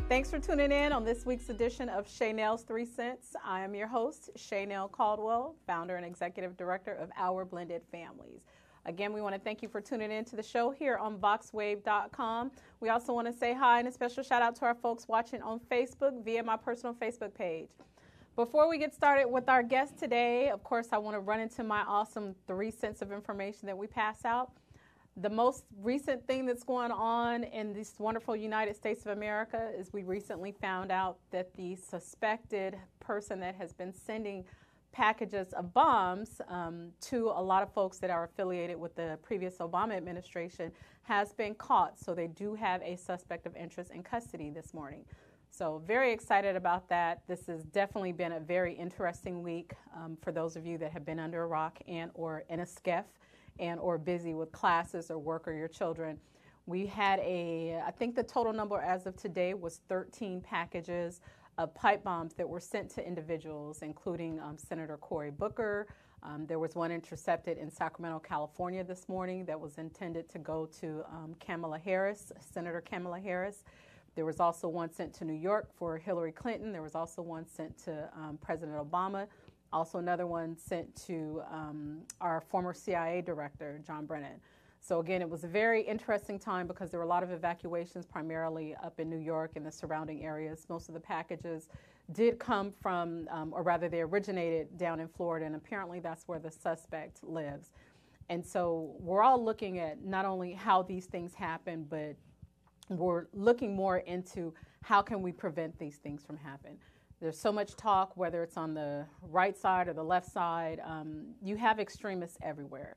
Thanks for tuning in on this week's edition of Shaynel's 3 Cents. I am your host, Shaynel Caldwell, founder and executive director of Our Blended Families. Again, we want to thank you for tuning in to the show here on VoxWave.com. We also want to say hi and a special shout out to our folks watching on Facebook via my personal Facebook page. Before we get started with our guest today, of course, I want to run into my awesome 3 cents of information that we pass out. The most recent thing that's going on in this wonderful United States of America is we recently found out that the suspected person that has been sending packages of bombs to a lot of folks that are affiliated with the previous Obama administration has been caught. So they do have a suspect of interest in custody this morning. So very excited about that. This has definitely been a very interesting week for those of you that have been under a rock and or in a SCEF and or busy with classes or work or your children. We had I think the total number as of today was 13 packages of pipe bombs that were sent to individuals, including Senator Cory Booker. There was one intercepted in Sacramento, California this morning that was intended to go to Kamala Harris, Senator Kamala Harris. There was also one sent to New York for Hillary Clinton. There was also one sent to President Obama. Also another one sent to our former CIA director, John Brennan. So again, it was a very interesting time because there were a lot of evacuations, primarily up in New York and the surrounding areas. Most of the packages did come from, or rather they originated down in Florida, and apparently that's where the suspect lives. And so we're all looking at not only how these things happen, but we're looking more into how can we prevent these things from happening. There's so much talk, whether it's on the right side or the left side. You have extremists everywhere.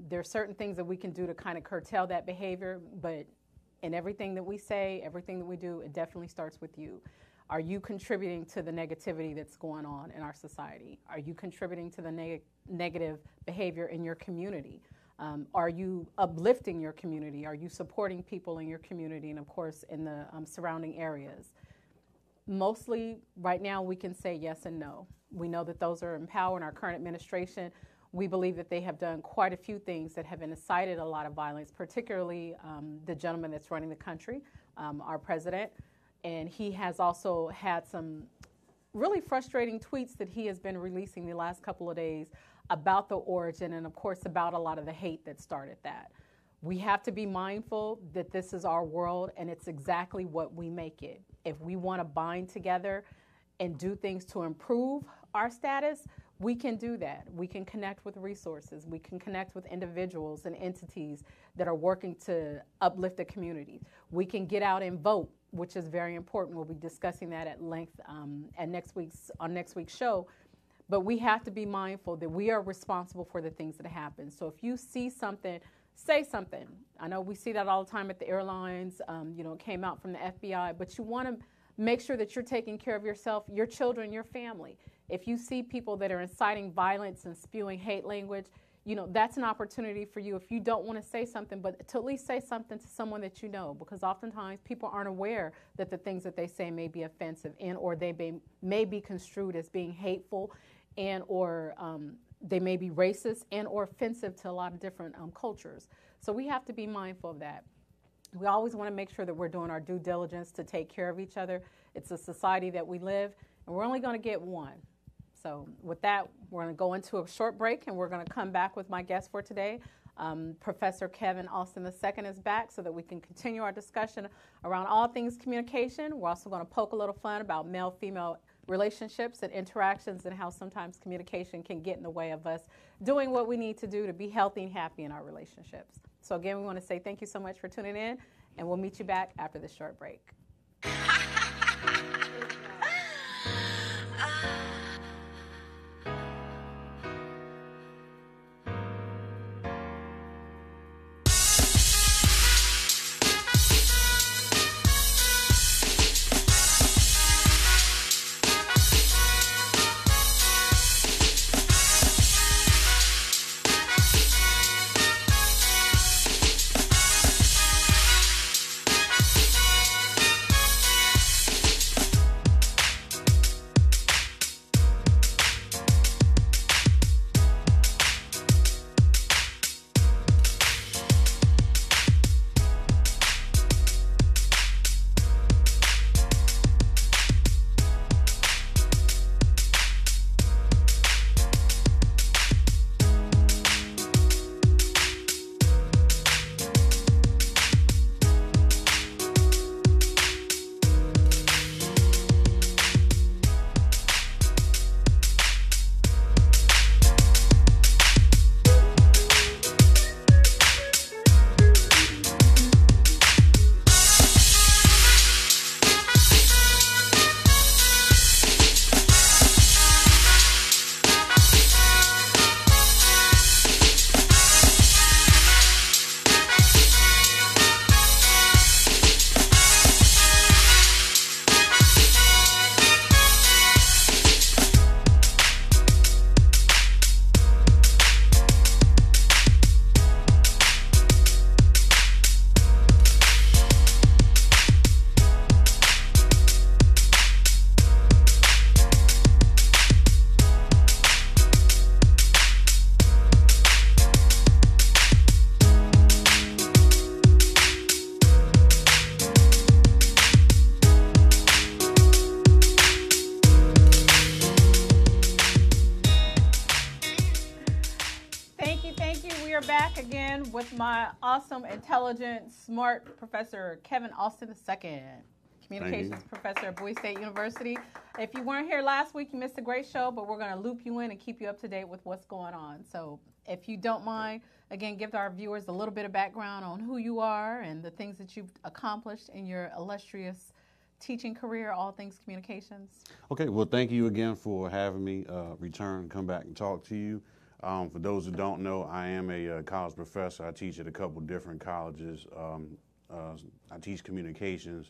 There are certain things that we can do to kind of curtail that behavior, but in everything that we say, everything that we do, it definitely starts with you. Are you contributing to the negativity that's going on in our society? Are you contributing to the negative behavior in your community? Are you uplifting your community? Are you supporting people in your community and, of course, in the surrounding areas? Mostly right now we can say yes and no. We know that those are in power in our current administration. We believe that they have done quite a few things that have incited a lot of violence, particularly the gentleman that's running the country, our president. And he has also had some really frustrating tweets that he has been releasing the last couple of days about the origin and, of course, about a lot of the hate that started that. We have to be mindful that this is our world and it's exactly what we make it. If we want to bind together and do things to improve our status, we can do that. We can connect with resources. We can connect with individuals and entities that are working to uplift the community. We can get out and vote, which is very important. We'll be discussing that at length on next week's show. But we have to be mindful that we are responsible for the things that happen. So if you see something, say something. I know we see that all the time at the airlines. It came out from the FBI, but you want to make sure that you're taking care of yourself, your children, your family. If you see people that are inciting violence and spewing hate language, that's an opportunity for you, if you don't want to say something, but to at least say something to someone that you know, because oftentimes people aren't aware that the things that they say may be offensive and or they may be construed as being hateful and or they may be racist and or offensive to a lot of different cultures. So we have to be mindful of that. We always want to make sure that we're doing our due diligence to take care of each other. It's a society that we live, and we're only going to get one. So with that, we're going to go into a short break, and we're going to come back with my guest for today. Professor Kevin Austin II is back so that we can continue our discussion around all things communication. We're also going to poke a little fun about male-female relationships and interactions and how sometimes communication can get in the way of us doing what we need to do to be healthy and happy in our relationships. So again, we want to say thank you so much for tuning in, and we'll meet you back after this short break. again with my awesome, intelligent, smart Professor Kevin Austin II, Communications Professor at Bowie State University. If you weren't here last week, you missed a great show, but we're going to loop you in and keep you up to date with what's going on. So if you don't mind, again, give our viewers a little bit of background on who you are and the things that you've accomplished in your illustrious teaching career, all things communications. Okay, well, thank you again for having me come back and talk to you. For those who don't know, I am a college professor. I teach at a couple different colleges. I teach communications,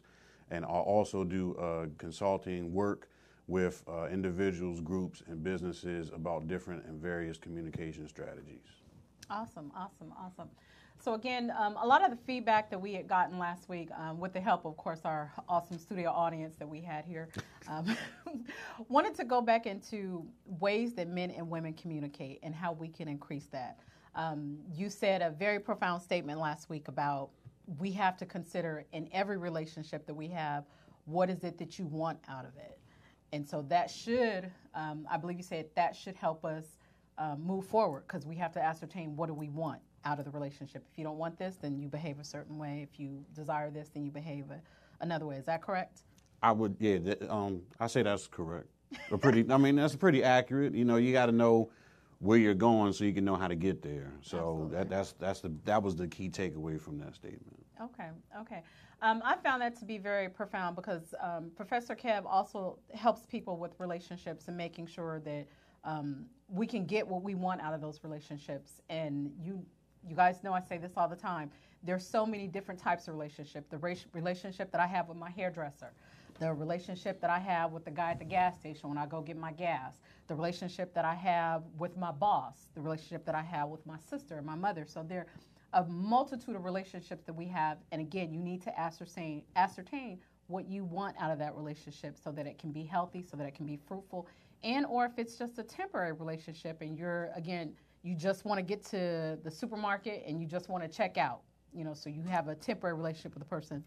and I also do consulting work with individuals, groups, and businesses about different and various communication strategies. Awesome, awesome, awesome. So again, a lot of the feedback that we had gotten last week, with the help, of course, our awesome studio audience that we had here, wanted to go back into ways that men and women communicate and how we can increase that. You said a very profound statement last week about we have to consider in every relationship that we have, what is it that you want out of it? And so that should, I believe you said, that should help us move forward, because we have to ascertain what do we want out of the relationship. If you don't want this, then you behave a certain way. If you desire this, then you behave another way. Is that correct? I would, yeah. I say that's correct. That's pretty accurate. You know, you got to know where you're going so you can know how to get there. So that was the key takeaway from that statement. Okay. I found that to be very profound because Professor Kev also helps people with relationships and making sure that we can get what we want out of those relationships. And you guys know I say this all the time. There's so many different types of relationship. The relationship that I have with my hairdresser, the relationship that I have with the guy at the gas station when I go get my gas, the relationship that I have with my boss, the relationship that I have with my sister and my mother. So there are a multitude of relationships that we have. And again, you need to ascertain what you want out of that relationship so that it can be healthy, so that it can be fruitful. And or if it's just a temporary relationship and you just want to get to the supermarket and you just want to check out, so you have a temporary relationship with a person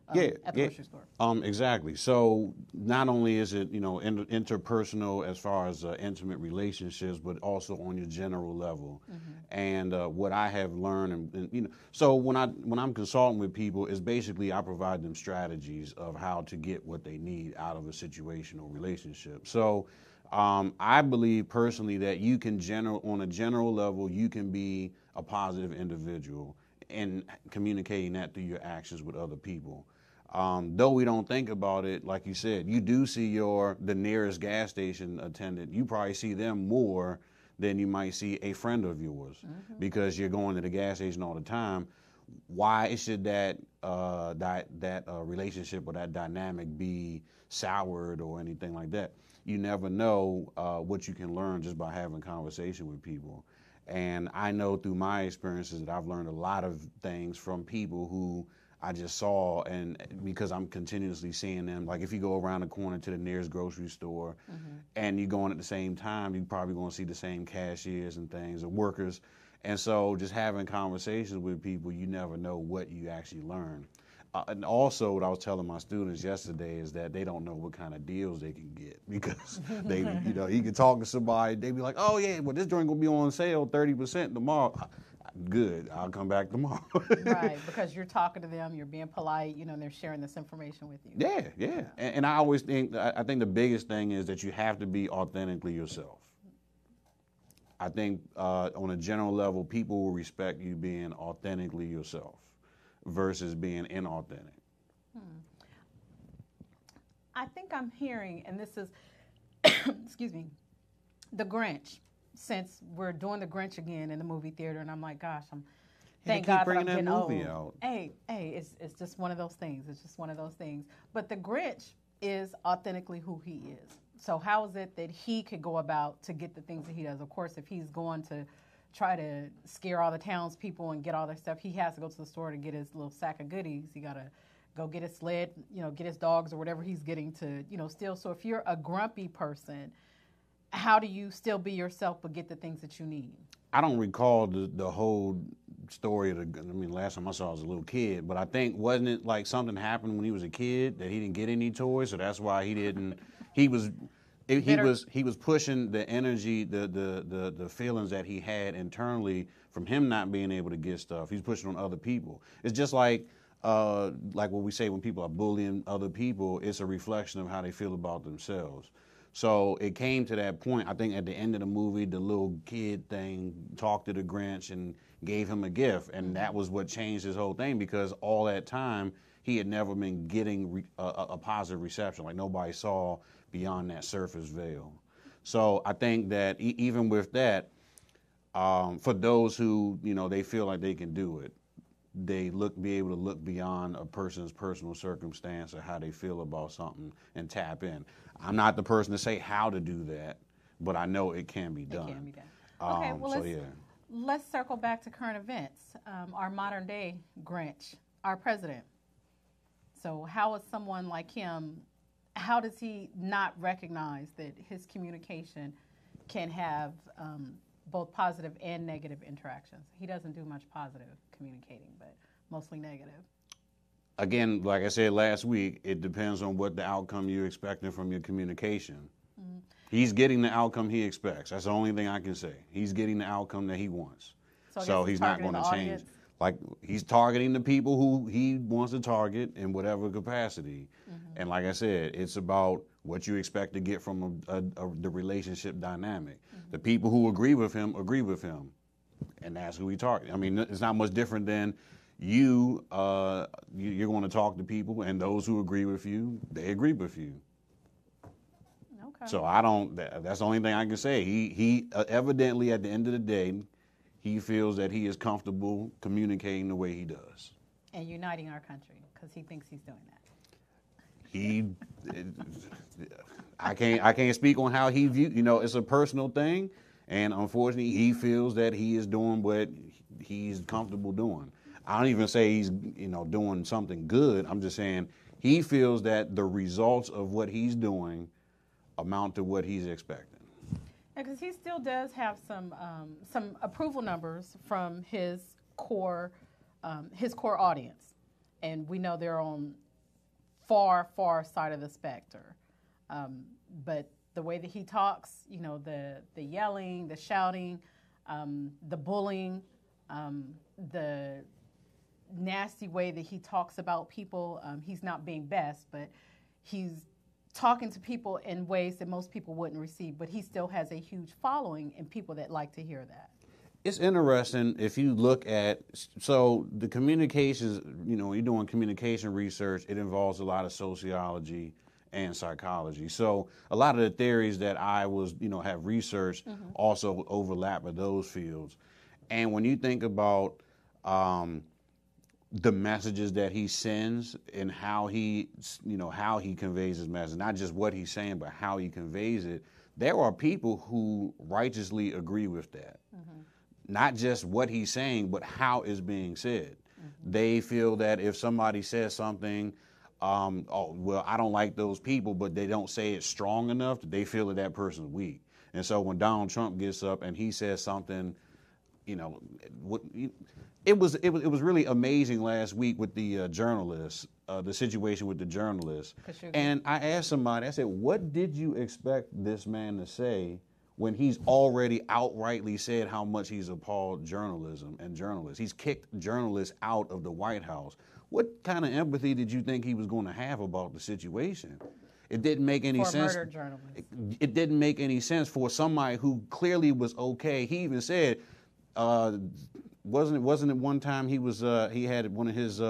at the grocery store. Exactly. So not only is it, interpersonal as far as intimate relationships, but also on your general level. Mm-hmm. And what I have learned, and so when I'm consulting with people, is basically I provide them strategies of how to get what they need out of a situation or relationship. So I believe personally that you can on a general level, you can be a positive individual and communicating that through your actions with other people. Though we don't think about it, like you said, you do see the nearest gas station attendant. You probably see them more than you might see a friend of yours, mm-hmm. because you're going to the gas station all the time. Why should that relationship or that dynamic be soured or anything like that? You never know what you can learn just by having conversation with people. And I know through my experiences that I've learned a lot of things from people who I just saw, and because I'm continuously seeing them. Like if you go around the corner to the nearest grocery store, mm-hmm. and you're going at the same time, you're probably going to see the same cashiers and things, or workers. And so just having conversations with people, you never know what you actually learn. And also what I was telling my students yesterday is that they don't know what kind of deals they can get, because they, you can talk to somebody, they be like, oh yeah, well this joint gonna be on sale 30% tomorrow. Good, I'll come back tomorrow. Right, because you're talking to them, you're being polite, and they're sharing this information with you. Yeah. And I always think, I think the biggest thing is that you have to be authentically yourself. I think on a general level, people will respect you being authentically yourself versus being inauthentic. I think I'm hearing, and this is, excuse me, the Grinch. Since we're doing the Grinch again in the movie theater, and I'm like, gosh, thank God that I'm getting old. Out. Hey, it's just one of those things. It's just one of those things. But the Grinch is authentically who he is. So how is it that he could go about to get the things that he does? Of course, if he's going to try to scare all the townspeople and get all their stuff, he has to go to the store to get his little sack of goodies. He got to go get his sled, get his dogs or whatever he's getting to, steal. So if you're a grumpy person, how do you still be yourself but get the things that you need? I don't recall the whole story of last time I saw I was a little kid, but I think, wasn't it like something happened when he was a kid that he didn't get any toys, so that's why he was he was pushing the energy, the feelings that he had internally from him not being able to get stuff. He's pushing on other people. It's just like what we say when people are bullying other people. It's a reflection of how they feel about themselves. So it came to that point. I think at the end of the movie, the little kid thing talked to the Grinch and gave him a gift, and that was what changed his whole thing, because all that time he had never been getting a positive reception. Like, nobody saw beyond that surface veil. So I think that even with that, for those who, they feel like they can do it, they be able to look beyond a person's personal circumstance or how they feel about something and tap in. I'm not the person to say how to do that, but I know it can be done. It can be done. Okay, well, let's circle back to current events. Our modern day Grinch, our president. So how is someone like him, how does he not recognize that his communication can have both positive and negative interactions? He doesn't do much positive communicating, but mostly negative. Again, like I said last week, it depends on what the outcome you're expecting from your communication. Mm-hmm. He's getting the outcome he expects. That's the only thing I can say. He's getting the outcome that he wants. So he's not going to change. Like, he's targeting the people who he wants to target in whatever capacity. Mm-hmm. And like I said, it's about what you expect to get from the relationship dynamic. Mm-hmm. The people who agree with him, and that's who he targets. I mean, it's not much different than you're going to talk to people, and those who agree with you, they agree with you. Okay. So that's the only thing I can say. He evidently, at the end of the day, he feels that he is comfortable communicating the way he does. And uniting our country, because he thinks he's doing that. I can't speak on how he views, it's a personal thing, and unfortunately he feels that he is doing what he's comfortable doing. I don't even say he's, doing something good. I'm just saying he feels that the results of what he's doing amount to what he's expecting. Because he still does have some approval numbers from his core audience, and we know they're on far side of the spectrum. But the way that he talks, the yelling, the shouting, the bullying, the nasty way that he talks about people, he's not being best, but he's talking to people in ways that most people wouldn't receive, but he still has a huge following and people that like to hear that. It's interesting if you look at, so the communications, when you're doing communication research, it involves a lot of sociology and psychology. So a lot of the theories that I have researched also overlap with those fields. And when you think about the messages that he sends and how he conveys his message, not just what he's saying, but how he conveys it, there are people who righteously agree with that. Mm-hmm. Not just what he's saying, but how it's being said. Mm-hmm. They feel that if somebody says something, I don't like those people, but they don't say it strong enough, they feel that person's weak. And so when Donald Trump gets up and he says something, it was really amazing last week with the journalists, the situation with the journalists. And I asked somebody, I said, what did you expect this man to say when he's already outrightly said how much he's appalled journalism and journalists? He's kicked journalists out of the White House. What kind of empathy did you think he was going to have about the situation? It didn't make any sense. For a murdered journalist. It didn't make any sense for somebody who clearly was okay. He even said, wasn't it one time he had one of his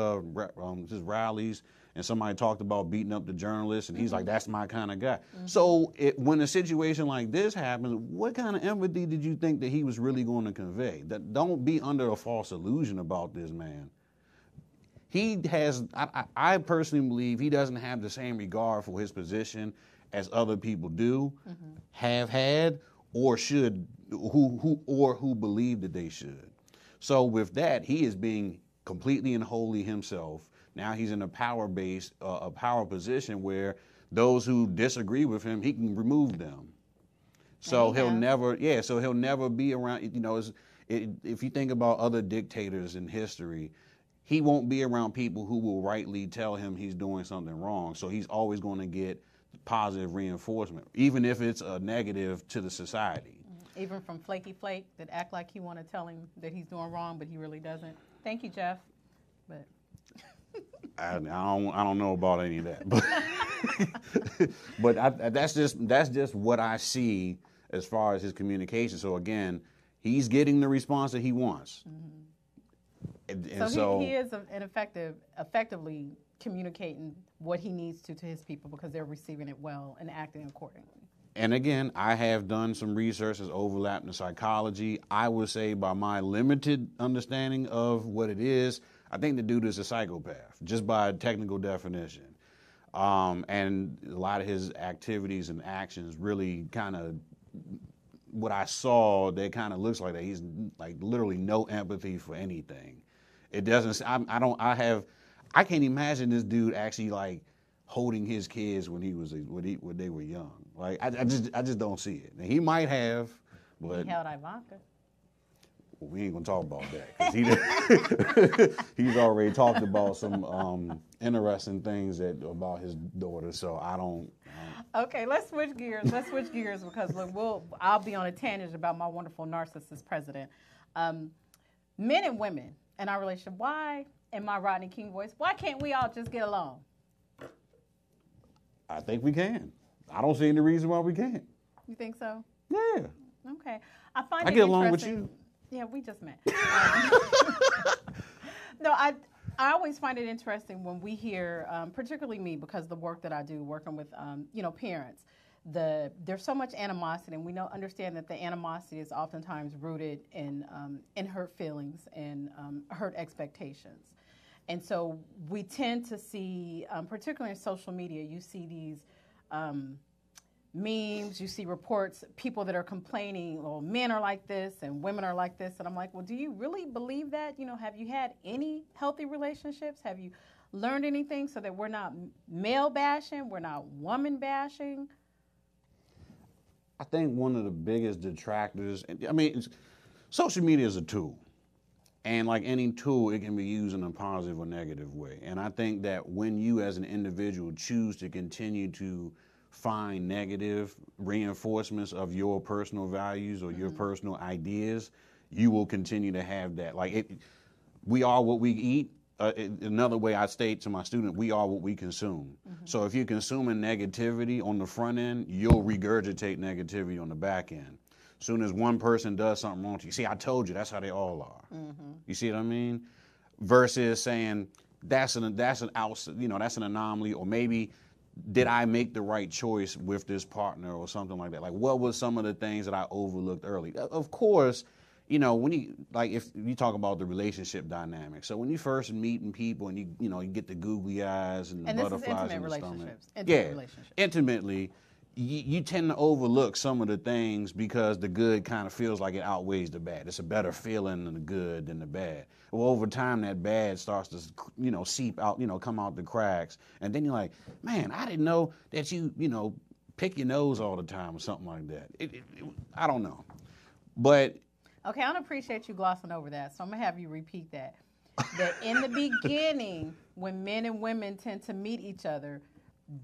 rallies and somebody talked about beating up the journalists, and he's like, that's my kind of guy. Mm-hmm. So when a situation like this happens, what kind of empathy did you think that he was really going to convey? That don't be under a false illusion about this man. He has, I personally believe he doesn't have the same regard for his position as other people do, have had, or should, who believe that they should. So with that, he is being completely and wholly himself. Now he's in a power position where those who disagree with him, he can remove them. So he'll never be around, if you think about other dictators in history, he won't be around people who will rightly tell him he's doing something wrong. So he's always going to get positive reinforcement, even if it's a negative to the society. Even from Flaky Flake that act like you want to tell him that he's doing wrong, but he really doesn't. Thank you, Jeff. But I don't know about any of that, but that's just what I see as far as his communication. So again, he's getting the response that he wants. And so he is effectively communicating what he needs to his people because they're receiving it well and acting accordingly. And again, I have done some research that's overlapped in psychology. I would say by my limited understanding of what it is, I think the dude is a psychopath, just by technical definition. And a lot of his activities and actions really kind of, what I saw, that kind of looks like that. He's like literally no empathy for anything. It doesn't, I can't imagine this dude actually like holding his kids when they were young. Like I just don't see it. And he might have, but he held Ivanka. Well, we ain't gonna talk about that because he's already talked about some interesting things about his daughter. So I don't. Okay, let's switch gears. Because look, I'll be on a tangent about my wonderful narcissist president. Men and women in our relationship. Why, in my Rodney King voice, why can't we all just get along? I think we can. I don't see any reason why we can't. You think so? Yeah. Okay. I get along with you. Yeah, we just met. No, I always find it interesting when we hear, particularly me, because the work that I do, working with parents, there's so much animosity, and we understand that the animosity is oftentimes rooted in hurt feelings and hurt expectations. And so we tend to see, particularly in social media, you see these memes, you see reports, people that are complaining, well, men are like this and women are like this. And I'm like, well, do you really believe that? Have you had any healthy relationships? Have you learned anything so that we're not male bashing, we're not woman bashing? I think one of the biggest detractors, social media is a tool. And like any tool, it can be used in a positive or negative way. And I think that when you as an individual choose to continue to find negative reinforcements of your personal values or your personal ideas, you will continue to have that. We are what we eat. Another way I state to my student, we are what we consume. So if you're consuming negativity on the front end, you'll regurgitate negativity on the back end. Soon as one person does something wrong to you, see, I told you, that's how they all are. You see what I mean? Versus saying that's an anomaly, or maybe did I make the right choice with this partner or something like that? Like, what was some of the things that I overlooked early? Of course, if you talk about the relationship dynamic. So when you first meeting people and you get the googly eyes and the butterflies in the stomach. Intimately. You tend to overlook some of the things because the good kind of feels like it outweighs the bad. It's a better feeling in the good than the bad. Well, over time, that bad starts to, seep out, come out the cracks. And then you're like, man, I didn't know that you pick your nose all the time or something like that. I don't know. But. Okay, I don't appreciate you glossing over that, so I'm going to have you repeat that. That in the beginning, when men and women tend to meet each other,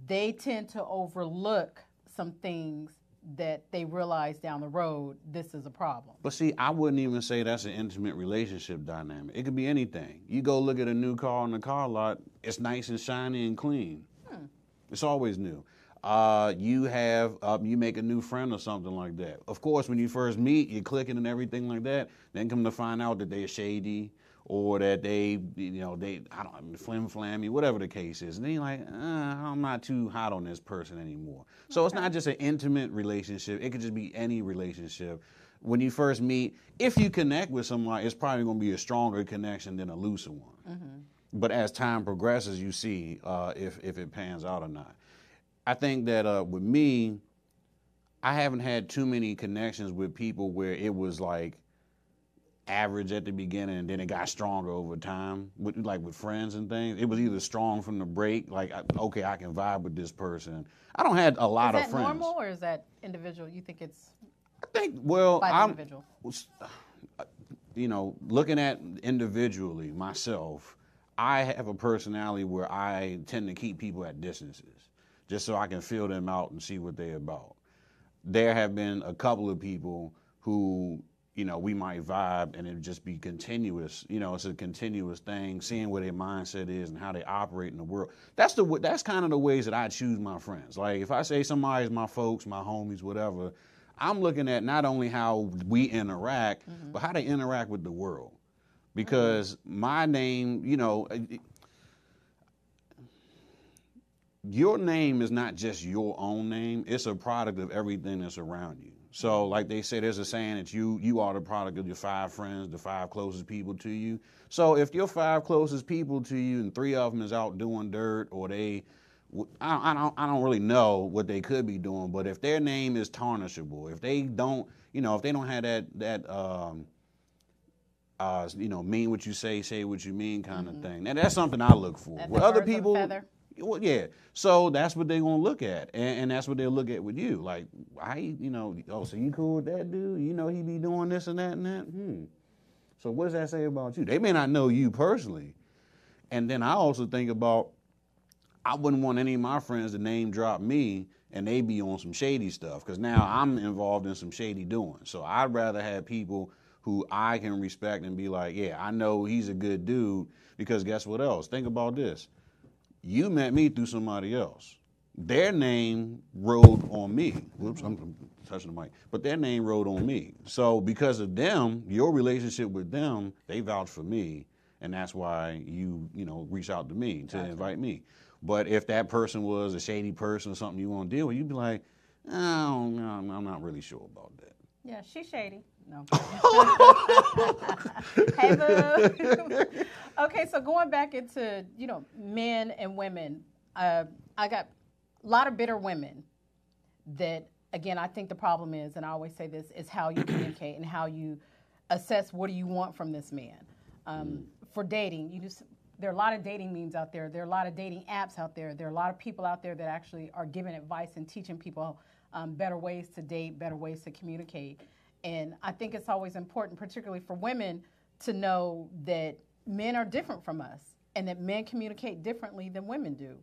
they tend to overlook some things that they realize down the road, this is a problem. But see, I wouldn't even say that's an intimate relationship dynamic. It could be anything. You go look at a new car on the car lot, it's nice and shiny and clean. It's always new. You make a new friend or something like that. Of course, when you first meet, you're clicking and everything like that. Then come to find out that they're shady, or that they flim-flammy, whatever the case is. And then you're like, I'm not too hot on this person anymore. So It's not just an intimate relationship. It could just be any relationship. When you first meet, if you connect with somebody, it's probably going to be a stronger connection than a looser one. But as time progresses, you see if it pans out or not. I think that with me, I haven't had too many connections with people where it was like average at the beginning and then it got stronger over time, with friends and things. It was either strong from the break, like, okay, I can vibe with this person. I don't have a lot of friends. Is that normal or is that individual? You think it's individual? Looking at individually myself, I have a personality where I tend to keep people at distances. just so I can fill them out and see what they're about. There have been a couple of people who, you know, we might vibe and it would just be continuous. You know, it's a continuous thing, seeing where their mindset is and how they operate in the world. That's kind of the ways that I choose my friends. Like if I say somebody's my folks, my homies, whatever, I'm looking at not only how we interact, but how they interact with the world. Because my name, you know, your name is not just your own name. It's a product of everything that's around you. So like they say, there's a saying that you are the product of your 5 friends, the 5 closest people to you. So if your 5 closest people to you and 3 of them is out doing dirt or I don't really know what they could be doing, but if their name is tarnishable, if they don't, you know, if they don't have that you know, mean what you say what you mean kind of thing. And that's something I look for. With other people, well, yeah. So that's what they're going to look at. And that's what they'll look at with you. Like, you know, oh, so you cool with that dude? You know he be doing this and that and that? So what does that say about you? They may not know you personally. And then I also think about, I wouldn't want any of my friends to name drop me and they be on some shady stuff. Because now I'm involved in some shady doing. So I'd rather have people who I can respect and be like, yeah, I know he's a good dude. Because guess what else? Think about this. You met me through somebody else. Their name rode on me. Whoops, I'm touching the mic. But their name rode on me. So because of them, your relationship with them, they vouch for me. And that's why you know, reach out to me to invite me. But if that person was a shady person or something you want to deal with, you'd be like, oh, no, I'm not really sure about that. Yeah, she's shady. No. Hey, boo. Okay, so going back into, you know, men and women, I got a lot of bitter women that, again, I think the problem is, and I always say this, is how you communicate and how you assess what do you want from this man. For dating, there are a lot of dating memes out there. There are a lot of dating apps out there. There are a lot of people out there that actually are giving advice and teaching people better ways to date, better ways to communicate. And I think it's always important, particularly for women, to know that men are different from us and that men communicate differently than women do.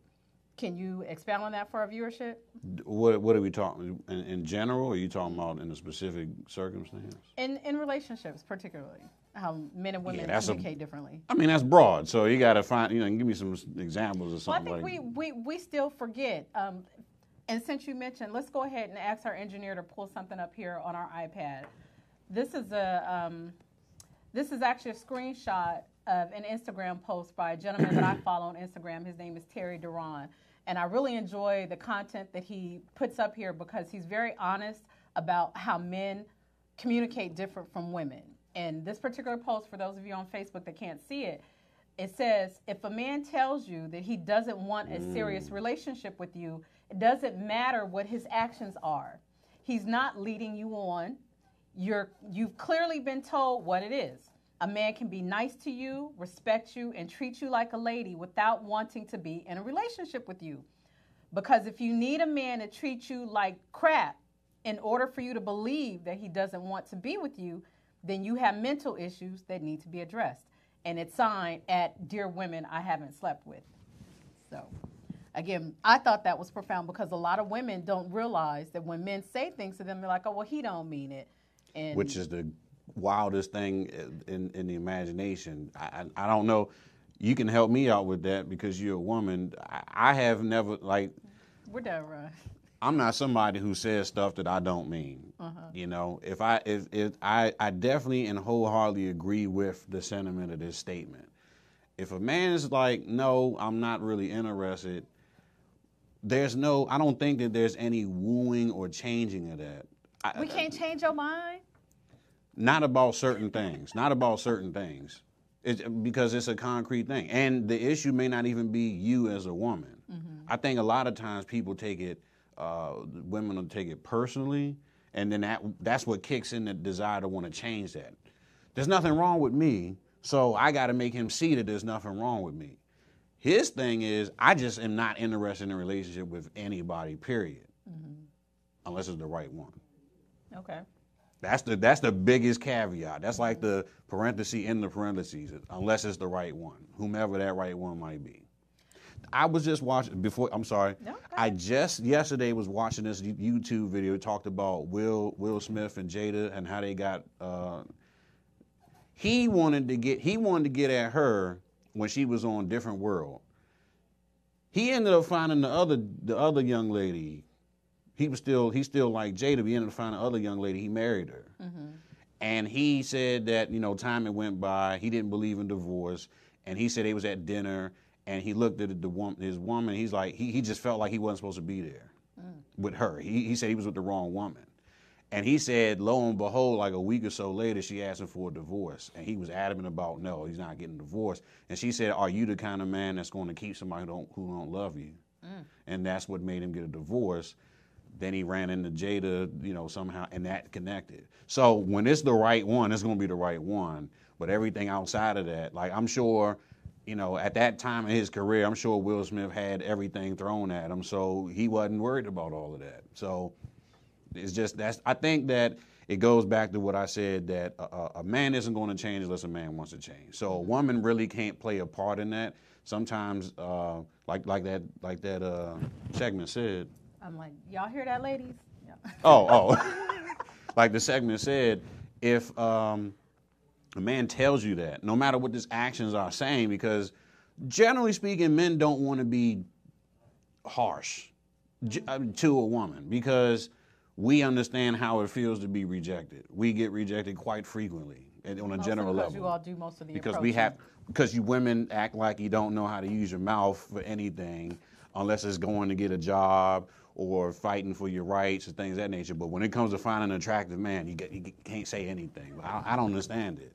Can you expound on that for our viewership? What are we talking in general? Or are you talking about in a specific circumstance? In relationships, particularly, how men and women communicate differently. I mean, that's broad. So you got to find, you know, give me some examples or something. Well, I think we still forget. And since you mentioned, let's go ahead and ask our engineer to pull something up here on our iPad. This is actually a screenshot of an Instagram post by a gentleman that I follow on Instagram. His name is Terry Duran. And I really enjoy the content that he puts up here because he's very honest about how men communicate different from women. And this particular post, for those of you on Facebook that can't see it, it says, if a man tells you that he doesn't want a serious relationship with you, it doesn't matter what his actions are. He's not leading you on. You've clearly been told what it is. A man can be nice to you, respect you, and treat you like a lady without wanting to be in a relationship with you. Because if you need a man to treat you like crap in order for you to believe that he doesn't want to be with you, then you have mental issues that need to be addressed. And it's signed at Dear Women I Haven't Slept With. So, again, I thought that was profound because a lot of women don't realize that when men say things to them, they're like, oh, well, he don't mean it. And which is the wildest thing in the imagination. I don't know. You can help me out with that because you're a woman. I have never, like... We're done, Ron. I'm not somebody who says stuff that I don't mean. You know, I definitely and wholeheartedly agree with the sentiment of this statement. If a man is like, no, I'm not really interested, I don't think that there's any wooing or changing of that. We can't change your mind? Not about certain things. Not about certain things. Because it's a concrete thing. And the issue may not even be you as a woman. I think a lot of times people take it, women will take it personally, and then that's what kicks in the desire to want to change that. There's nothing wrong with me, so I got to make him see that there's nothing wrong with me. His thing is, I just am not interested in a relationship with anybody, period. Unless it's the right one. Okay. That's the biggest caveat. That's like the parenthesis in the parentheses, unless it's the right one, whomever that right one might be. I was just watching before. I'm sorry. No, I just yesterday was watching this YouTube video. It talked about Will Smith and Jada and how they got. He wanted to get at her when she was on Different World. He ended up finding the other young lady. He still liked Jada, but he ended up finding the other young lady. He married her. Mm-hmm. And he said that, time had went by. He didn't believe in divorce. And he said he was at dinner and he looked at his woman. He's like, he just felt like he wasn't supposed to be there with her. He said he was with the wrong woman. And he said, lo and behold, like a week or so later, she asked him for a divorce. And he was adamant about, no, he's not getting divorced. And she said, are you the kind of man that's going to keep somebody who don't love you? And that's what made him get a divorce. Then he ran into Jada, somehow, and that connected. So when it's the right one, it's going to be the right one. But everything outside of that, like I'm sure, at that time in his career, I'm sure Will Smith had everything thrown at him. So he wasn't worried about all of that. So it's just I think that it goes back to what I said, that a man isn't going to change unless a man wants to change. So a woman really can't play a part in that. Sometimes, like that segment said. I'm like, y'all hear that, ladies? Yeah. Oh. Like the segment said, if a man tells you that, no matter what his actions are saying, because generally speaking, men don't want to be harsh to a woman because we understand how it feels to be rejected. We get rejected quite frequently on a general level. Because you all do most of the because you women act like you don't know how to use your mouth for anything unless it's going to get a job or fighting for your rights and things of that nature. But when it comes to finding an attractive man, you can't say anything. I don't understand it,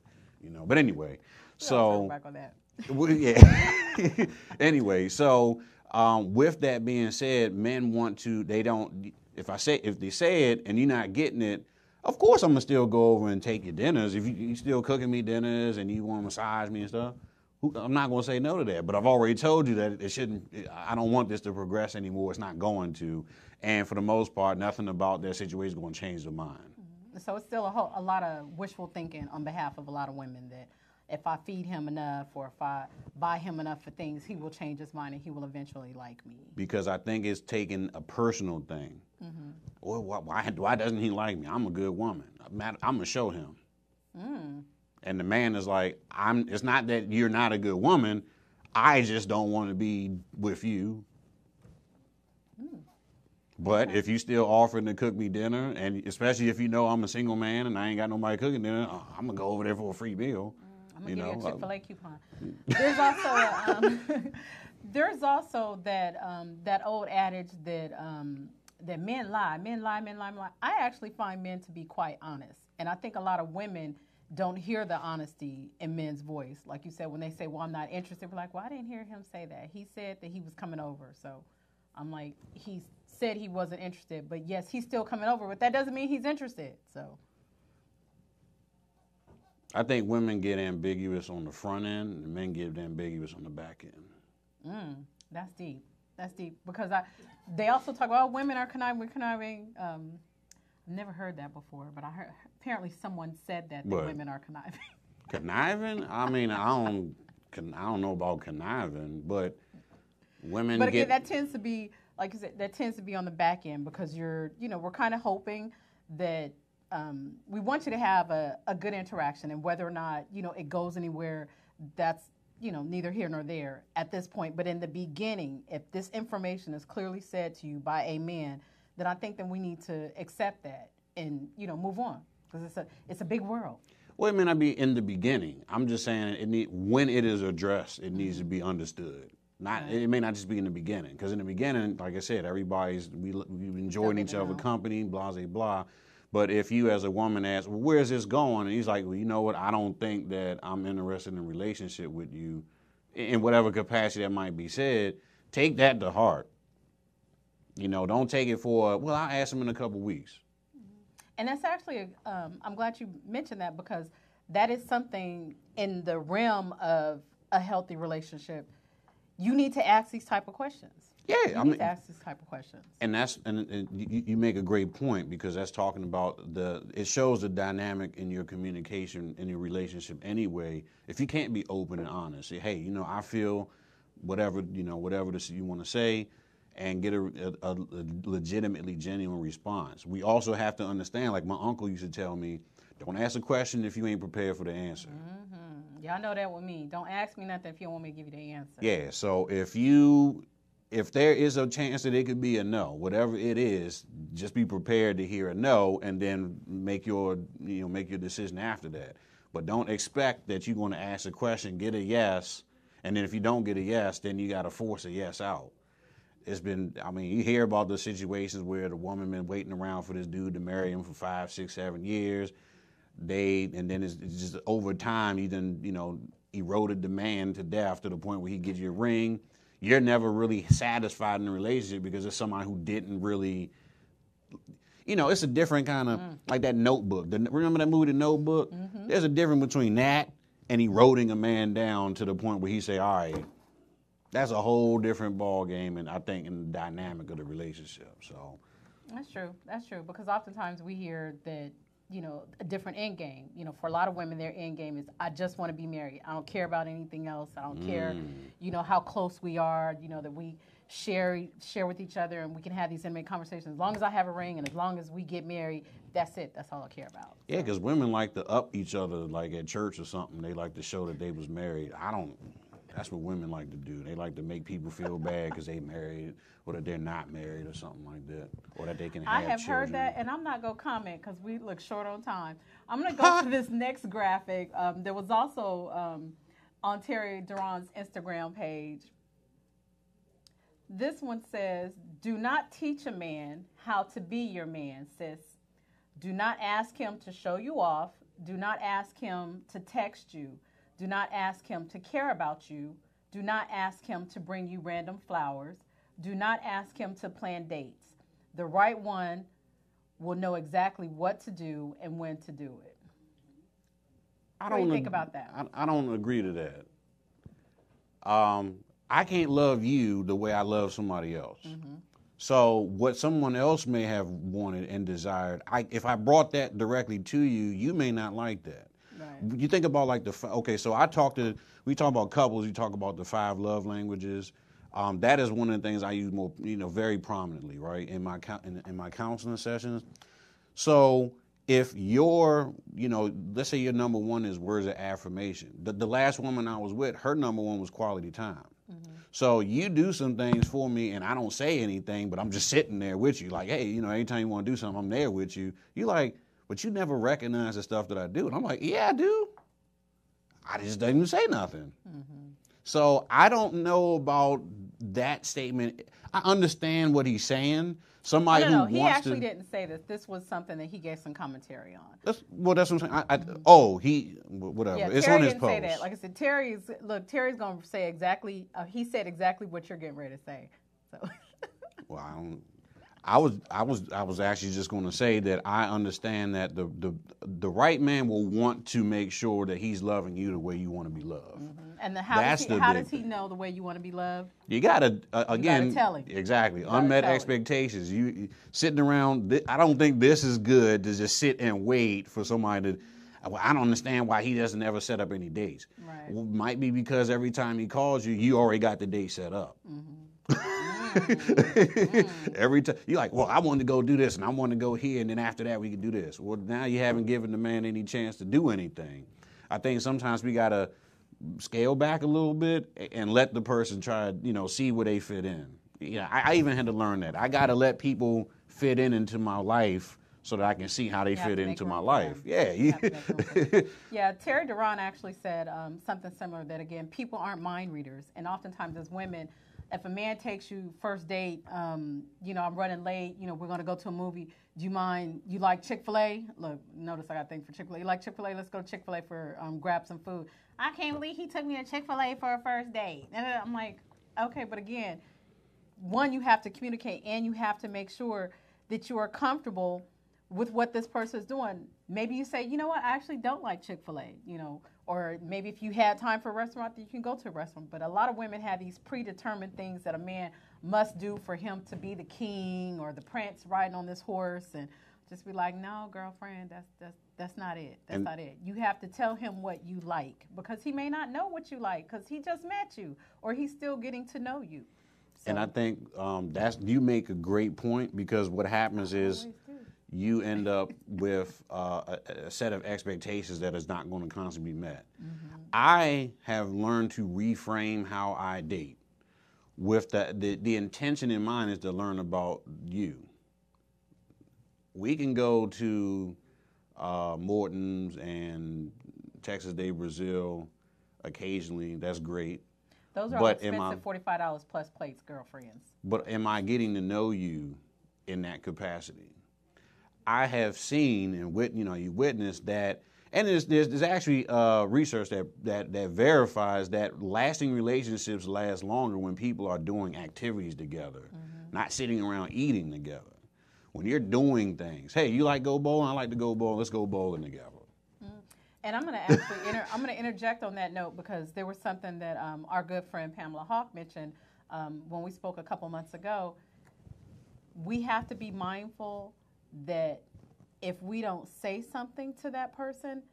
But anyway, so back on that. Yeah. Anyway, so with that being said, men want to. They don't. If they say it and you're not getting it, of course I'm gonna still go over and take your dinners. If you still cooking me dinners and you want to massage me and stuff, I'm not gonna say no to that. But I've already told you that it shouldn't. I don't want this to progress anymore. It's not going to. And for the most part, nothing about their situation is going to change their mind. Mm-hmm. So it's still a lot of wishful thinking on behalf of a lot of women that if I feed him enough or if I buy him enough for things, he will change his mind and he will eventually like me. Because I think it's taking a personal thing. Mm-hmm. Well, why doesn't he like me? I'm a good woman. I'm going to show him. Mm. And the man is like, it's not that you're not a good woman. I just don't want to be with you. Mm. But if you still offering to cook me dinner, and especially if I'm a single man and I ain't got nobody cooking dinner, I'm going to go over there for a free meal. I'm going to give you a Chick-fil-A coupon. There's also that old adage that men lie. I actually find men to be quite honest. And I think a lot of women don't hear the honesty in men's voice. Like you said, when they say, well, I'm not interested, we're like, well, I didn't hear him say that. He said that he was coming over. So I'm like, he said he wasn't interested. But yes, he's still coming over. But that doesn't mean he's interested. So I think women get ambiguous on the front end and men get ambiguous on the back end. That's deep. That's deep. Because they also talk about women are conniving. I've never heard that before, but I heard apparently someone said that women are conniving. Conniving? I mean, I don't know about conniving, but women. But again, that tends to be, like you said, that tends to be on the back end because we're kind of hoping that we want you to have a good interaction, and whether or not it goes anywhere, that's neither here nor there at this point. But in the beginning, if this information is clearly said to you by a man, then I think that we need to accept that and move on because it's a big world. Well, it may not be in the beginning. I'm just saying when it is addressed, it needs to be understood. It may not just be in the beginning, because in the beginning, like I said, we enjoying each other's company, blah, blah, blah. But if you as a woman ask, well, where is this going? And he's like, well, you know what? I don't think that I'm interested in a relationship with you in whatever capacity that might be said. Take that to heart. Don't take it for, well, I'll ask him in a couple weeks. And that's actually, I'm glad you mentioned that because that is something in the realm of a healthy relationship. You need to ask these type of questions. Yeah, you need to ask these type of questions. And you make a great point because that's talking about it shows the dynamic in your communication, in your relationship anyway. If you can't be open and honest, say, hey, I feel whatever this you want to say, and get a legitimately genuine response. We also have to understand, like my uncle used to tell me, don't ask a question if you ain't prepared for the answer. Mm-hmm. Y'all know that with me. Don't ask me nothing if you don't want me to give you the answer. Yeah, so if there is a chance that it could be a no, whatever it is, just be prepared to hear a no, and then make your decision after that. But don't expect that you're going to ask a question, get a yes, and then if you don't get a yes, then you got to force a yes out. You hear about the situations where the woman been waiting around for this dude to marry him for 5, 6, 7 years. And then it's just over time, he then, eroded the man to death to the point where he gives you a ring. You're never really satisfied in the relationship because it's somebody who didn't really, it's a different kind of, like that Notebook. Remember that movie, The Notebook? Mm-hmm. There's a difference between that and eroding a man down to the point where he say, all right, that's a whole different ball game, and I think in the dynamic of the relationship. So that's true. Because oftentimes we hear that, a different end game. For a lot of women, their end game is, I just want to be married. I don't care about anything else. I don't care, how close we are, that we share with each other and we can have these intimate conversations. As long as I have a ring and as long as we get married, that's it. That's all I care about. Yeah, because women like to up each other, like at church or something. They like to show that they was married. That's what women like to do. They like to make people feel bad because they married or that they're not married or something like that, or that they can have children. I have heard that, and I'm not going to comment because we look short on time. I'm going to go to this next graphic. There was also on Terry Duran's Instagram page. This one says, do not teach a man how to be your man, sis. Do not ask him to show you off. Do not ask him to text you. Do not ask him to care about you. Do not ask him to bring you random flowers. Do not ask him to plan dates. The right one will know exactly what to do and when to do it. What do you think about that? I don't agree to that. I can't love you the way I love somebody else. Mm-hmm. So what someone else may have wanted and desired, if I brought that directly to you, you may not like that. Right. You think about we talk about couples, you talk about the 5 love languages. That is one of the things I use more, very prominently, right, in my counseling sessions. So if let's say your number one is words of affirmation. The last woman I was with, her number one was quality time. Mm-hmm. So you do some things for me and I don't say anything, but I'm just sitting there with you like, hey, anytime you want to do something, I'm there with you. You like, but you never recognize the stuff that I do. And I'm like, yeah, I do. I just didn't even say nothing. Mm-hmm. So I don't know about that statement. I understand what he's saying. Somebody who wants to... He actually didn't say this. This was something that he gave some commentary on. That's what I'm saying. Whatever. Yeah, it's Terry on his didn't post. say that. Like I said, Terry's going to say exactly... he said exactly what you're getting ready to say. So. Well, I was actually just going to say that I understand that the right man will want to make sure that he's loving you the way you want to be loved. Mm-hmm. And how does he know the way you want to be loved? You got to, again, tell him. Exactly. Unmet expectations. You sitting around, I don't think this is good to just sit and wait for somebody to, I don't understand why he doesn't ever set up any dates. Right. Well, might be because every time he calls you, you already got the date set up. Mm-hmm. Every time you're like, well, I want to go do this and I want to go here, and then after that we can do this. Well, now you haven't given the man any chance to do anything. I think sometimes we gotta scale back a little bit and let the person try, see where they fit in. I even had to learn that. I gotta let people fit into my life so that I can see how they fit into my life. Yeah. Yeah, Terry Duran actually said something similar, that again, people aren't mind readers, and oftentimes as women, if a man takes you first date, I'm running late, we're going to go to a movie. Do you mind, you like Chick-fil-A? Look, notice I got a thing for Chick-fil-A. You like Chick-fil-A? Let's go to Chick-fil-A for grab some food. I can't believe he took me to Chick-fil-A for a first date. And I'm like, okay, but again, one, you have to communicate and you have to make sure that you are comfortable with what this person is doing. Maybe you say, you know what, I actually don't like Chick-fil-A, or maybe if you had time for a restaurant, you can go to a restaurant. But a lot of women have these predetermined things that a man must do for him to be the king or the prince riding on this horse, and just be like, no, girlfriend, that's not it. That's not it. You have to tell him what you like, because he may not know what you like because he just met you or he's still getting to know you. So, and I think you make a great point, because what happens is you end up with a set of expectations that is not going to constantly be met. Mm-hmm. I have learned to reframe how I date with the intention in mind is to learn about you. We can go to Morton's and Texas de Brazil occasionally. That's great. Those are all expensive, $45 plus plates, girlfriends. But am I getting to know you in that capacity? I have seen and you witnessed that, and there's actually research that verifies that lasting relationships last longer when people are doing activities together, not sitting around eating together. When you're doing things, hey, you like go bowling? I like to go bowling. Let's go bowling together. And I'm going to actually interject on that note, because there was something that our good friend Pamela Hawk mentioned when we spoke a couple months ago. We have to be mindful that if we don't say something to that person,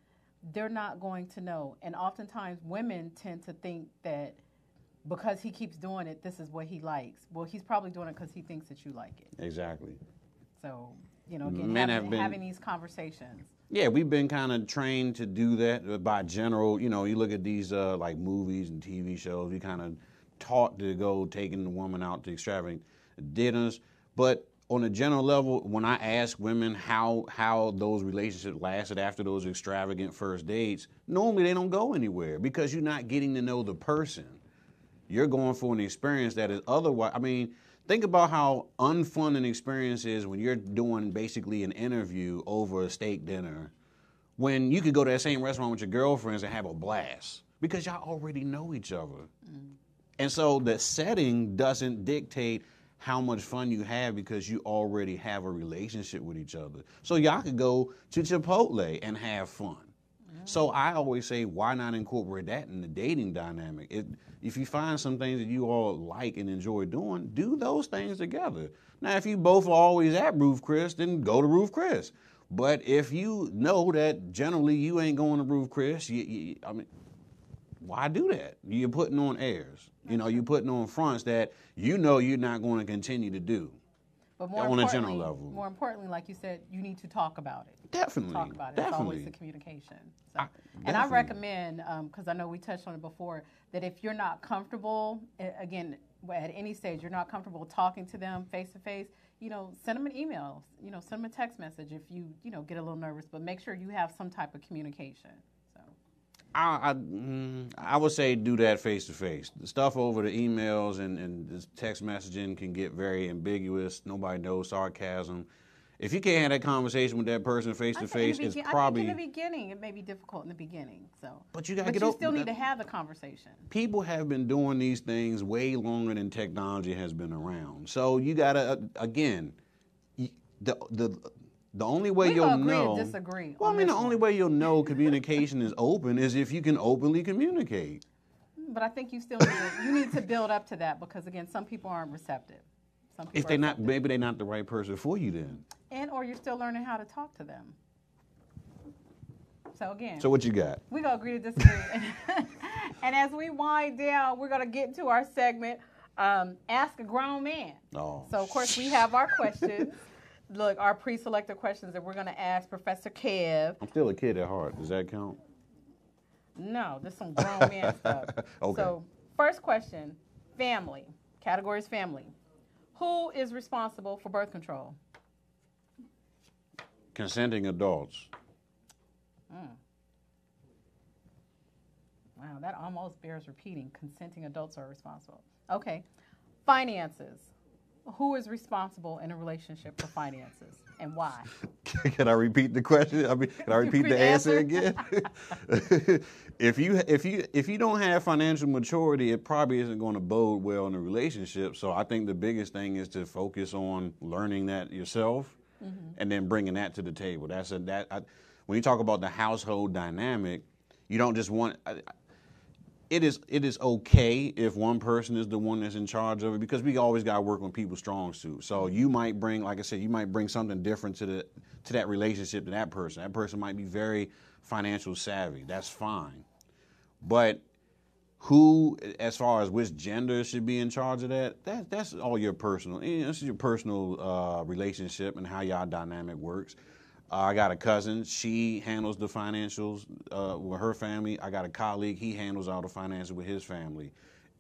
they're not going to know. And oftentimes women tend to think that because he keeps doing it, this is what he likes. Well, he's probably doing it because he thinks that you like it. Exactly. So, again, having these conversations. Yeah, we've been kind of trained to do that by general. You look at these like movies and TV shows. We kind of taught to go taking the woman out to extravagant dinners. But on a general level, when I ask women how those relationships lasted after those extravagant first dates, normally they don't go anywhere, because you're not getting to know the person. You're going for an experience that is otherwise. I mean, think about how unfun an experience is when you're doing basically an interview over a steak dinner, when you could go to that same restaurant with your girlfriends and have a blast, because y'all already know each other. And so the setting doesn't dictate how much fun you have, because you already have a relationship with each other. So y'all could go to Chipotle and have fun. So I always say, why not incorporate that in the dating dynamic? If you find some things that you all like and enjoy doing, do those things together. Now, if you both are always at Roof Chris, then go to Roof Chris. But if you know that generally you ain't going to Roof Chris, why do that? You're putting on airs. You're putting on fronts that you're not going to continue to do. But on a general level. More importantly, like you said, you need to talk about it. Definitely. Talk about it. Definitely. It's always the communication. So. And I recommend, because I know we touched on it before, that if you're not comfortable, again, at any stage, you're not comfortable talking to them face to face, send them an email, send them a text message if you, get a little nervous, but make sure you have some type of communication. I would say do that face to face. The stuff over the emails and this text messaging can get very ambiguous. Nobody knows sarcasm. If you can't have that conversation with that person face to face, it's probably. I think in the beginning, it may be difficult in the beginning. But you still need to have the conversation. People have been doing these things way longer than technology has been around. So you gotta the only way you'll know. Disagree. Well, the only way you'll know communication is open is if you can openly communicate. But I think you need to build up to that, because again, some people aren't receptive. If they're not, maybe they're not the right person for you then. Or you're still learning how to talk to them. So again. So what you got? We're gonna agree to disagree. And as we wind down, we're gonna get into our segment, Ask a Grown Man. Oh. So of course we have our questions. Look, our pre-selected questions that we're going to ask Professor Kev. I'm still a kid at heart. Does that count? No, there's some grown man stuff. Okay. So, first question, family. Category is family. Who is responsible for birth control? Consenting adults. Wow, that almost bears repeating. Consenting adults are responsible. Okay. Finances. Who is responsible in a relationship for finances, and why? Can I repeat the question? Can I repeat the answer again? If you don't have financial maturity, it probably isn't going to bode well in a relationship. So I think the biggest thing is to focus on learning that yourself, and then bringing that to the table. When you talk about the household dynamic, you don't just want. it is okay if one person is the one that's in charge of it, because we always got to work on people's strong suits. So you might bring, like I said, you might bring something different to that relationship to that person. That person might be very financial savvy. That's fine. But who, as far as which gender should be in charge of that's all your personal. This is your personal relationship and how y'all dynamic works. I got a cousin. She handles the financials with her family. I got a colleague. He handles all the finances with his family.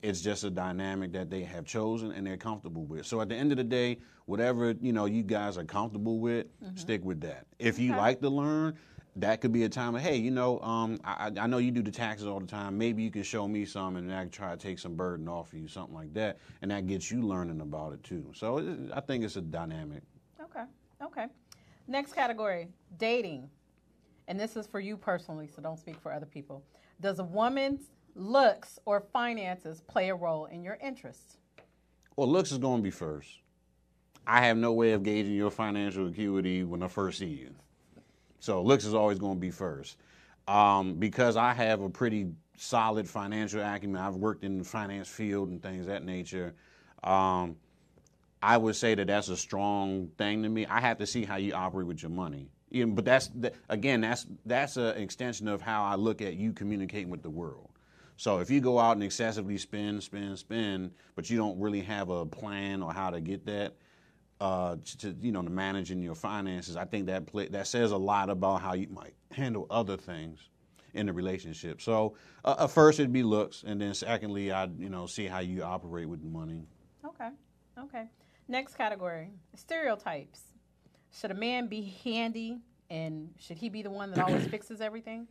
It's just a dynamic that they have chosen and they're comfortable with. So at the end of the day, whatever you guys are comfortable with, stick with that. If you like to learn, that could be a time of, hey, I know you do the taxes all the time. Maybe you can show me some, and I can try to take some burden off of you, something like that, and that gets you learning about it too. So I think it's a dynamic. Okay. Next category, dating. And this is for you personally, so don't speak for other people. Does a woman's looks or finances play a role in your interests? Well, looks is going to be first. I have no way of gauging your financial acuity when I first see you. So looks is always going to be first. Because I have a pretty solid financial acumen. I've worked in the finance field and things of that nature. I would say that that's a strong thing to me. I have to see how you operate with your money. But that's an extension of how I look at you communicating with the world. So if you go out and excessively spend, but you don't really have a plan or how to get that, to managing your finances, I think that says a lot about how you might handle other things in the relationship. So first it'd be looks, and then secondly, I'd see how you operate with the money. Okay. Next category, stereotypes. Should a man be handy, and should he be the one that always fixes everything?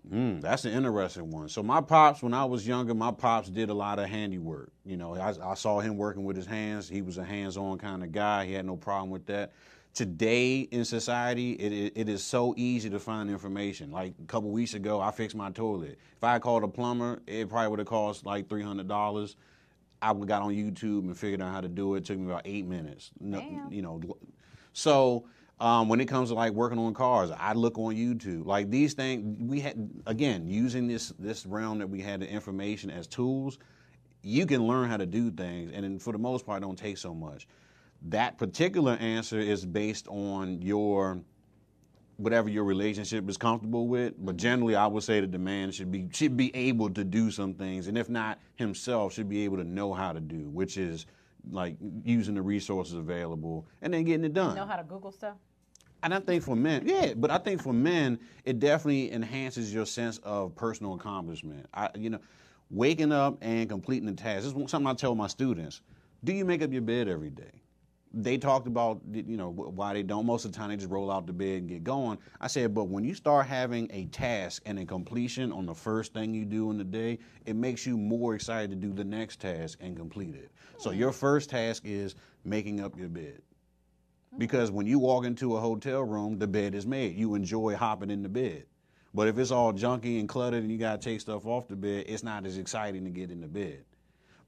That's an interesting one. So my pops, when I was younger, my pops did a lot of handiwork. I saw him working with his hands. He was a hands-on kind of guy. He had no problem with that. Today in society, it is so easy to find information. Like a couple weeks ago, I fixed my toilet. If I had called a plumber, it probably would have cost like $300. I got on YouTube and figured out how to do it. It took me about 8 minutes. So when it comes to like working on cars, I look on YouTube. Like these things, we had, again, using this realm that we had the information as tools, you can learn how to do things, and for the most part, it don't take so much. That particular answer is based on whatever your relationship is comfortable with. But generally, I would say that the man should be able to do some things, and if not himself, should be able to know how to do, which is like using the resources available and then getting it done. Know how to Google stuff? And I think for men, but I think for men, it definitely enhances your sense of personal accomplishment. Waking up and completing the task. This is something I tell my students. Do you make up your bed every day? They talked about, why they don't. Most of the time, they just roll out the bed and get going. I said, but when you start having a task and a completion on the first thing you do in the day, it makes you more excited to do the next task and complete it. So your first task is making up your bed. Because when you walk into a hotel room, the bed is made. You enjoy hopping in the bed. But if it's all junky and cluttered and you got to take stuff off the bed, it's not as exciting to get in the bed.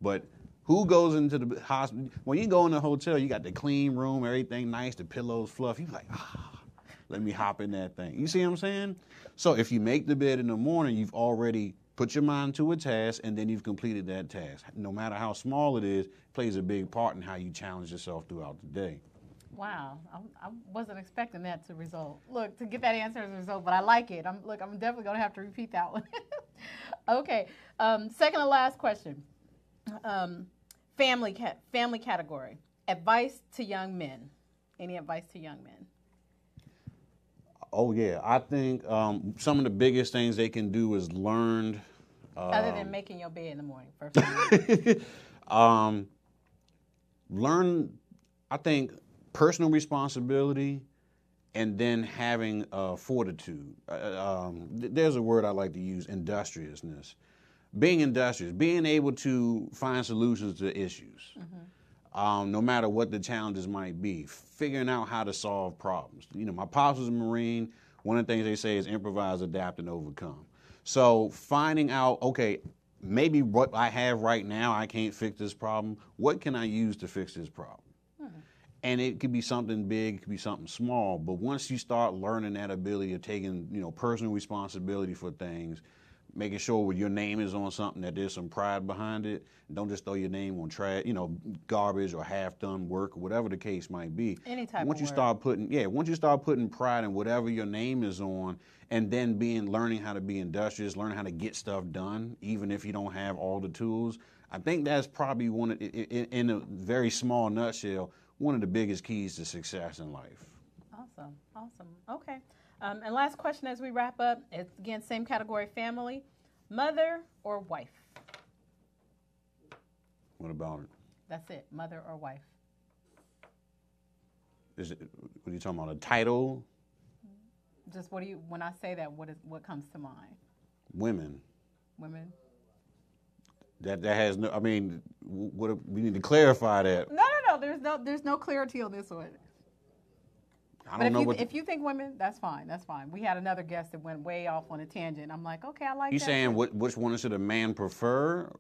But who goes into the hospital? When you go in the hotel, you got the clean room, everything nice, the pillows fluff. You're like, let me hop in that thing. You see what I'm saying? So if you make the bed in the morning, you've already put your mind to a task, and then you've completed that task. No matter how small it is, it plays a big part in how you challenge yourself throughout the day. Wow, I wasn't expecting that to result. Look, to get that answer as a result, but I like it. I'm definitely going to have to repeat that one. Okay, second to last question. Family category. Advice to young men. Any advice to young men? Oh, yeah. I think some of the biggest things they can do is learn. Other than making your bed in the morning, first. Learn, I think, personal responsibility, and then having fortitude. There's a word I like to use, industriousness. Being industrious, being able to find solutions to issues, no matter what the challenges might be, figuring out how to solve problems. My pops was a Marine. One of the things they say is improvise, adapt, and overcome. So finding out, okay, maybe what I have right now, I can't fix this problem. What can I use to fix this problem? And it could be something big, it could be something small. But once you start learning that ability of taking, personal responsibility for things, making sure when your name is on something that there's some pride behind it. Don't just throw your name on trash, garbage or half done work or whatever the case might be. Any type once of you work. once you start putting pride in whatever your name is on, and then learning how to be industrious, learning how to get stuff done, even if you don't have all the tools. I think that's probably in a very small nutshell, one of the biggest keys to success in life. Awesome. Okay. And last question as we wrap up, it's again, same category, family, mother or wife? What about it? That's it, mother or wife. What are you talking about, a title? Just when I say that, what comes to mind? Women. Women? That has no, I mean, we need to clarify that. No, there's no clarity on this one. If you think women, that's fine. We had another guest that went way off on a tangent. I'm like, okay, I like that. You saying which one should a man prefer?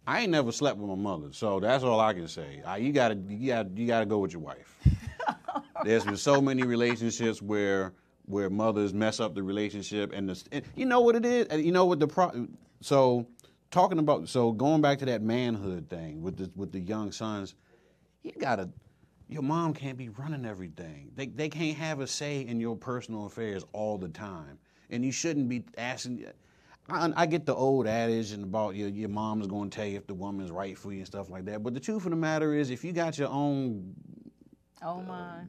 I ain't never slept with my mother, so that's all I can say. You gotta go with your wife. There's been so many relationships where mothers mess up the relationship, and you know what it is. You know what so going back to that manhood thing with the young sons, your mom can't be running everything. They can't have a say in your personal affairs all the time, and you shouldn't be asking. I get the old adage and about your mom's going to tell you if the woman's right for you and stuff like that. But the truth of the matter is, if you got your own, oh my,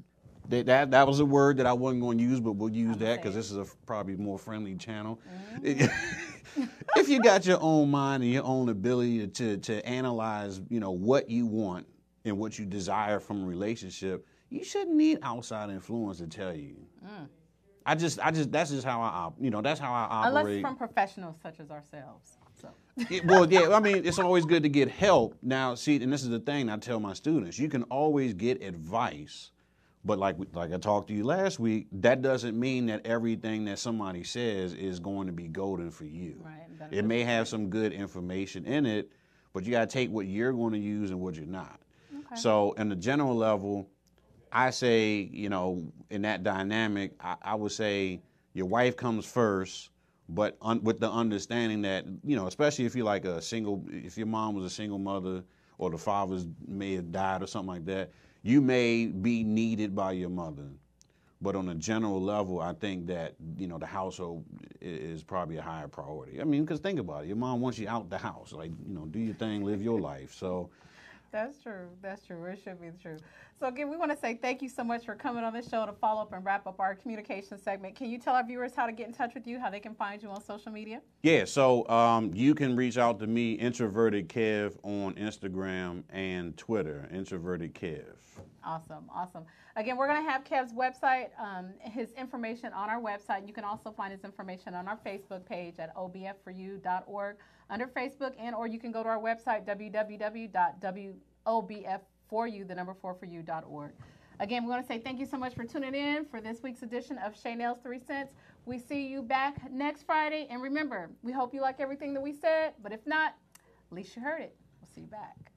that was a word that I wasn't going to use, but we'll use that because this is a probably more friendly channel. Mm-hmm. If you got your own mind and your own ability to analyze, what you want and what you desire from a relationship, you shouldn't need outside influence to tell you. Mm. That's just how that's how I operate. Unless from professionals such as ourselves. So. Well, yeah, I mean, it's always good to get help. Now, see, and this is the thing I tell my students, you can always get advice, but like I talked to you last week, that doesn't mean that everything that somebody says is going to be golden for you. Right. It may have some good information in it, but you got to take what you're going to use and what you're not. Okay. So, in the general level, I say, in that dynamic, I would say your wife comes first, but with the understanding that, especially if you're like if your mom was a single mother or the fathers may have died or something like that, you may be needed by your mother. But on a general level, I think that, the household is probably a higher priority. I mean, because think about it. Your mom wants you out the house. Like, do your thing, live your life. So. That's true. It should be true. So again, we want to say thank you so much for coming on the show to follow up and wrap up our communication segment. Can you tell our viewers how to get in touch with you, how they can find you on social media? Yeah, so you can reach out to me, Introverted Kev, on Instagram and Twitter, Introverted Kev. Awesome. Again, we're going to have Kev's website, his information on our website. You can also find his information on our Facebook page at obf4u.org under Facebook, or you can go to our website, www.obf4u.org. Again, we want to say thank you so much for tuning in for this week's edition of Shaynel's 3 Cents. We see you back next Friday. And remember, we hope you like everything that we said, but if not, at least you heard it. We'll see you back.